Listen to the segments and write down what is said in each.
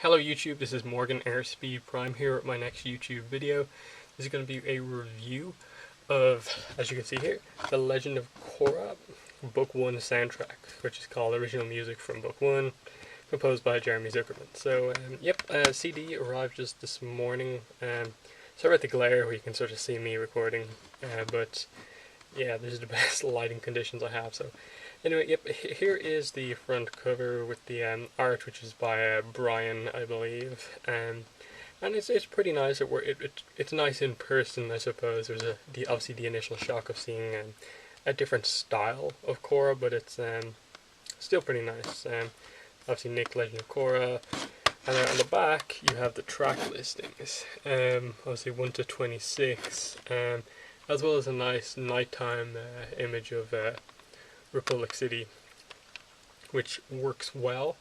Hello YouTube, this is Morgan Airspeed Prime here with my next YouTube video. This is going to be a review of, as you can see here, The Legend of Korra Book 1 soundtrack, which is called Original Music from Book 1, composed by Jeremy Zuckerman. So, CD arrived just this morning. Sorry about the glare where you can sort of see me recording, but yeah, this is the best lighting conditions I have, so anyway, here is the front cover with the art, which is by Brian, I believe, and it's pretty nice. It's nice in person, I suppose. There's obviously the initial shock of seeing a different style of Korra, but it's still pretty nice. Obviously, Nick, Legend of Korra, and on the back you have the track listings, obviously 1 to 26, as well as a nice nighttime image of Republic City, which works well.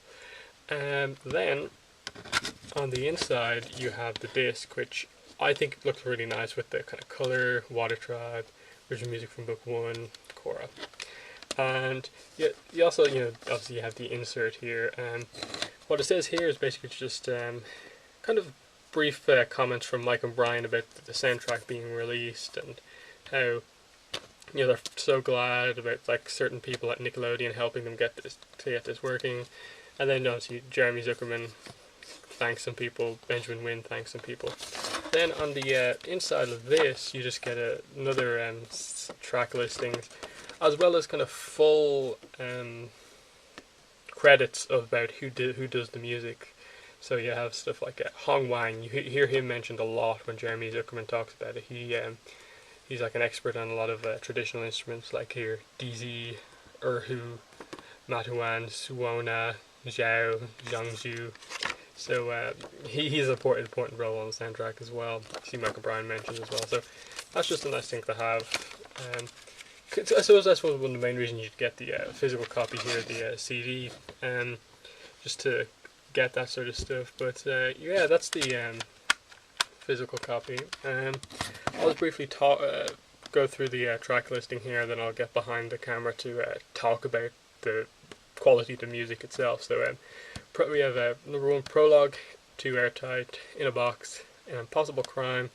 And then on the inside you have the disc, which I think looks really nice with the kind of color, Water Tribe, original music from Book 1, Korra. And you also, obviously you have the insert here, and what it says here is basically just kind of brief comments from Mike and Brian about the soundtrack being released, and how they're so glad about certain people at Nickelodeon helping them get this working. And then obviously Jeremy Zuckerman thanks some people, Benjamin Wynn thanks some people. Then on the inside of this you just get another track listings, as well as kind of full credits about who does the music. So you have stuff like Hong Wang. You hear him mentioned a lot when Jeremy Zuckerman talks about it. He's like an expert on a lot of traditional instruments, like here DZ, Erhu, Matuan, Suona, Zhao, Zhangzhu. So he's an important role on the soundtrack as well. You see Michael Bryan mentioned as well. So that's just a nice thing to have. I suppose that's one of the main reasons you'd get the physical copy here, the CD, just to get that sort of stuff. But yeah, that's the physical copy. I'll just briefly go through the track listing here, then I'll get behind the camera to talk about the quality of the music itself. So we have number 1, Prologue, 2, Airtight, In a Box, Impossible Crime,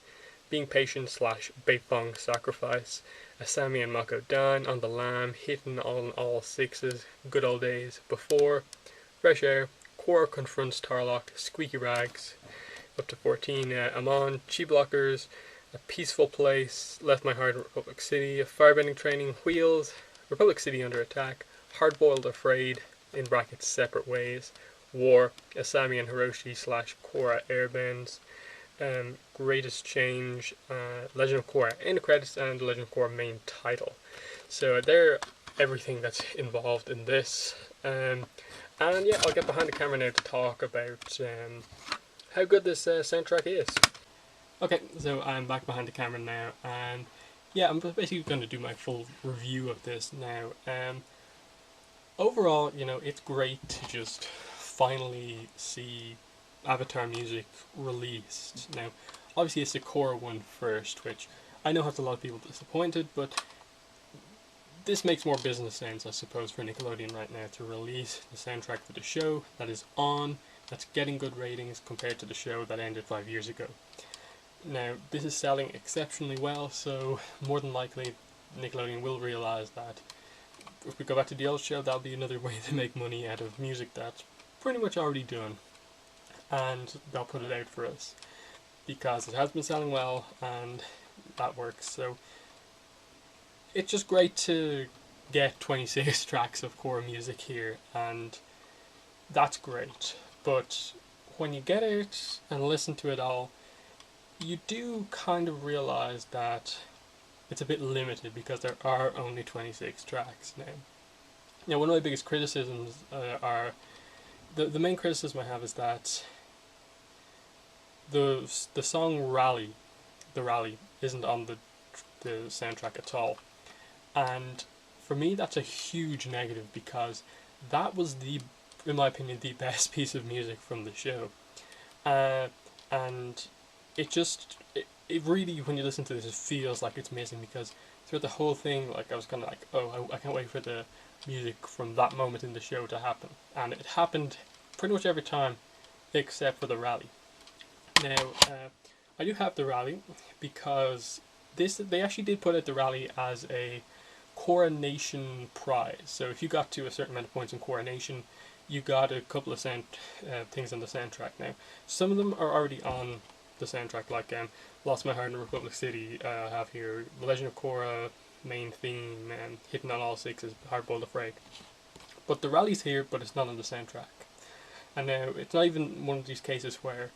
Being Patient / Beifong Sacrifice, Asami and Mako Dan, On the Lam, Hitting on All Sixes, Good Old Days, Before, Fresh Air, Korra Confronts Tarlock, Squeaky Rags, up to 14, Amon, Chi Blockers, A Peaceful Place, Left My Heart in Republic City, Firebending Training, Wheels, Republic City Under Attack, Hardboiled Afraid, in brackets Separate Ways, War, Asami and Hiroshi / Korra Airbends, Greatest Change, Legend of Korra in the credits, and Legend of Korra main title. So they're everything that's involved in this. And yeah, I'll get behind the camera now to talk about how good this soundtrack is. Okay, so I'm back behind the camera now, and yeah, I'm basically going to do my full review of this now. Overall, it's great to just finally see Avatar music released. Now, obviously it's the Korra one first, which I know has a lot of people disappointed, but this makes more business sense, I suppose, for Nickelodeon right now to release the soundtrack for the show that is on, that's getting good ratings compared to the show that ended 5 years ago. Now, this is selling exceptionally well, so more than likely Nickelodeon will realise that if we go back to the old show, that'll be another way to make money out of music that's pretty much already done, and they'll put it out for us because it has been selling well and that works. So it's just great to get 26 tracks of Korra music here, and that's great. But when you get it and listen to it all, you do kind of realize that it's a bit limited because there are only 26 tracks now. Now, one of my biggest criticisms are the main criticism I have is that the song Rally, the Rally, isn't on the soundtrack at all, and for me that's a huge negative because that was in my opinion, the best piece of music from the show, and it really, when you listen to this, it feels like it's missing, because throughout the whole thing, I was kind of like, oh, I can't wait for the music from that moment in the show to happen, and it happened pretty much every time except for the rally. Now, I do have the rally because they actually did put out the rally as a Coronation prize. So if you got to a certain amount of points in Coronation, you got a couple of things on the soundtrack. Now, some of them are already on the soundtrack, like Lost My Heart in Republic City. I have here The Legend of Korra main theme, and Hitting on All Sixes, Hardboiled Afraid. But the rally's here, but it's not on the soundtrack. And now it's not even one of these cases where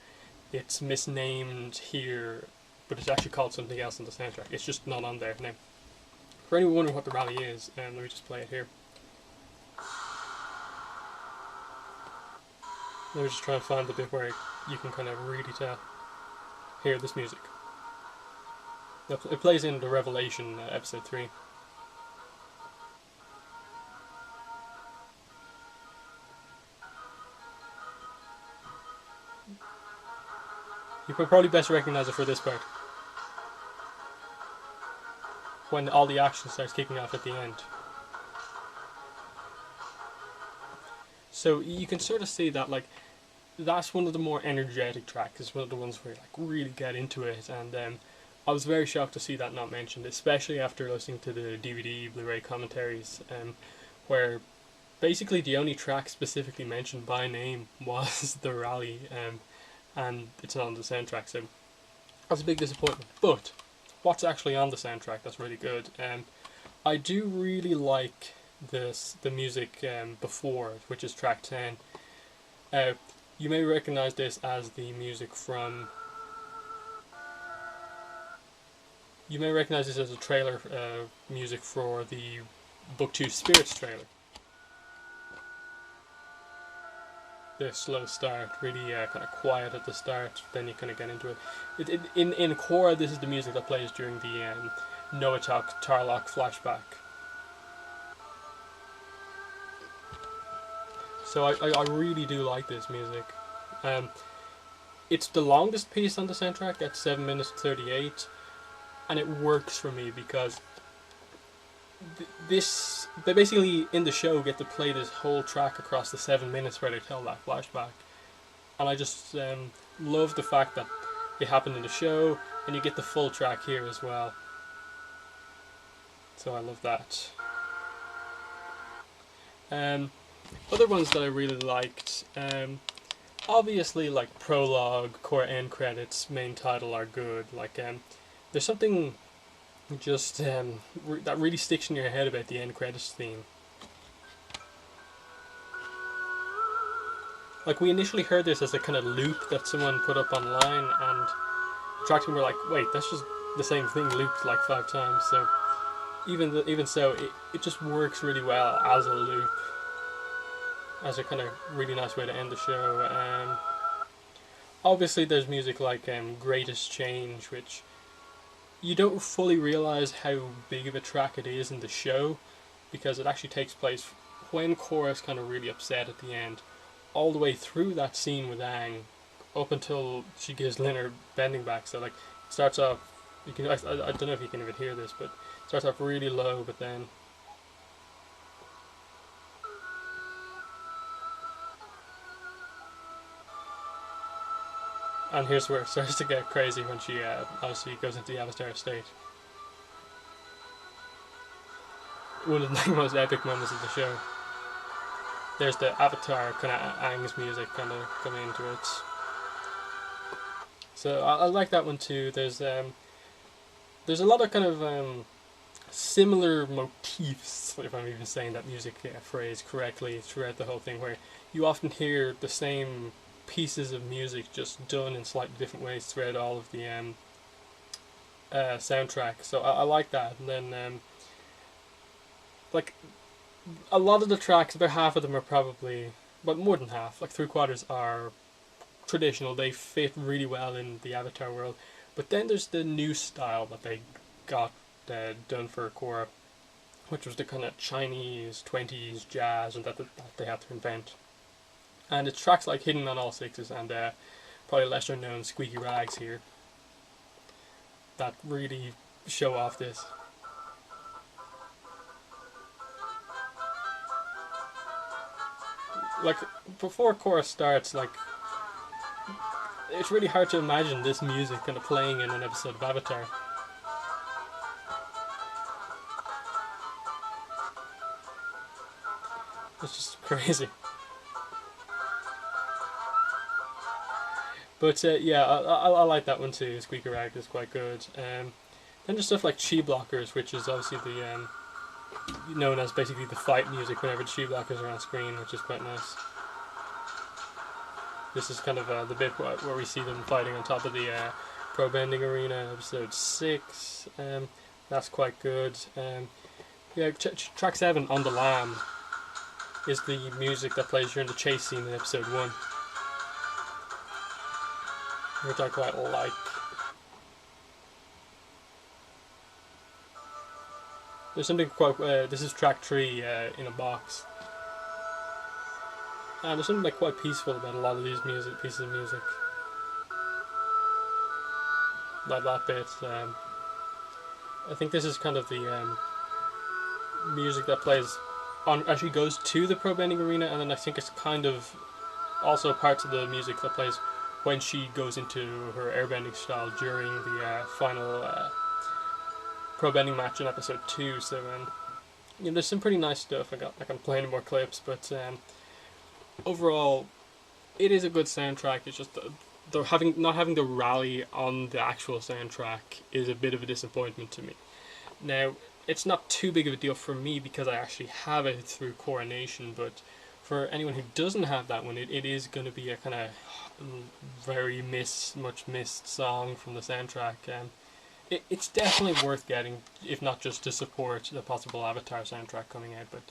it's misnamed here, but it's actually called something else on the soundtrack. It's just not on there. Now, for anyone wondering what the rally is, let me just play it here. Let me just try and find the bit where you can kind of really tell. Hear this music. It plays in the Revelation episode 3. You could probably best recognize it for this part, when all the action starts kicking off at the end. So you can sort of see that, like, that's one of the more energetic tracks. It's one of the ones where you like really get into it, and I was very shocked to see that not mentioned, especially after listening to the DVD Blu-ray commentaries, where basically the only track specifically mentioned by name was the rally, and it's not on the soundtrack. So that's a big disappointment. But what's actually on the soundtrack that's really good? I do really like the music before, which is track 10. You may recognize this as the music from. You may recognize this as a trailer music for the Book 2 Spirits trailer. The slow start, really kind of quiet at the start, then you kind of get into it. In Korra, this is the music that plays during the Noah Tarlok flashback. So I really do like this music. It's the longest piece on the soundtrack at 7 minutes 38, and it works for me because they basically in the show get to play this whole track across the 7 minutes where they tell that flashback, and I just love the fact that it happened in the show and you get the full track here as well. So I love that. Other ones that I really liked, obviously like prologue, core end credits, main title are good. Like there's something just that really sticks in your head about the end credits theme. Like we initially heard this as a kind of loop that someone put up online, and Tracklisting were like, wait, that's just the same thing looped like 5 times. So even so, it just works really well as a loop, as a kind of really nice way to end the show. Obviously there's music like Greatest Change, which you don't fully realise how big of a track it is in the show, because it actually takes place when Korra's kind of really upset at the end, all the way through that scene with Aang, up until she gives Lin her bending back. So like it starts off, I don't know if you can even hear this, but it starts off really low, but then and here's where it starts to get crazy when she obviously goes into the Avatar state. One of the most epic moments of the show. There's the Avatar kind of Aang's music kind of coming into it. So I like that one too. There's a lot of kind of similar motifs, if I'm even saying that music phrase correctly, throughout the whole thing, where you often hear the same pieces of music just done in slightly different ways throughout all of the soundtrack. So I like that. And then like a lot of the tracks, about half of them are probably, but more than half, like 3/4 are traditional. They fit really well in the Avatar world. But then there's the new style that they got done for Korra, which was the kind of Chinese 20s jazz, and that they had to invent. And it's tracks like Hidden on All Sixes and probably lesser known Squeaky Rags here that really show off this. Like before Korra starts, like it's really hard to imagine this music kind of playing in an episode of Avatar. It's just crazy. But yeah, I like that one too. Squeaker Rag is quite good. Then there's stuff like Chi Blockers, which is obviously the known as basically the fight music whenever the Chi Blockers are on screen, which is quite nice. This is kind of the bit where we see them fighting on top of the pro bending arena, episode 6. That's quite good. Yeah, track 7, On the Lamb, is the music that plays during the chase scene in episode 1, which I quite like. There's something quite. This is track 3 in a box. And there's something like quite peaceful about a lot of these pieces of music. Like that bit. I think this is kind of the music that plays actually goes to the pro bending arena, and then I think it's kind of also parts of the music that plays when she goes into her airbending style during the final pro bending match in episode 2. So there's some pretty nice stuff. I'm playing more clips, but overall, it is a good soundtrack. It's just not having the rally on the actual soundtrack is a bit of a disappointment to me. Now, it's not too big of a deal for me because I actually have it through Coronation, but for anyone who doesn't have that one, it is going to be a kind of very much missed song from the soundtrack. It's definitely worth getting, if not just to support the possible Avatar soundtrack coming out. But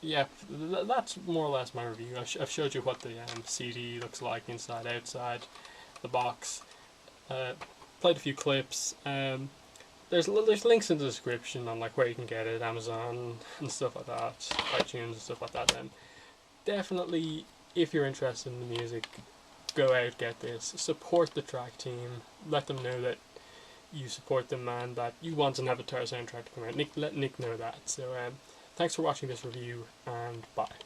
yeah, that's more or less my review. I've showed you what the CD looks like inside, outside, the box. Played a few clips. There's links in the description on like where you can get it, Amazon and stuff like that, iTunes and stuff like that. Then definitely, if you're interested in the music, go out, get this, support the track team, let them know that you support them and that you want an Avatar soundtrack to come out. Let Nick know that. So thanks for watching this review, and bye.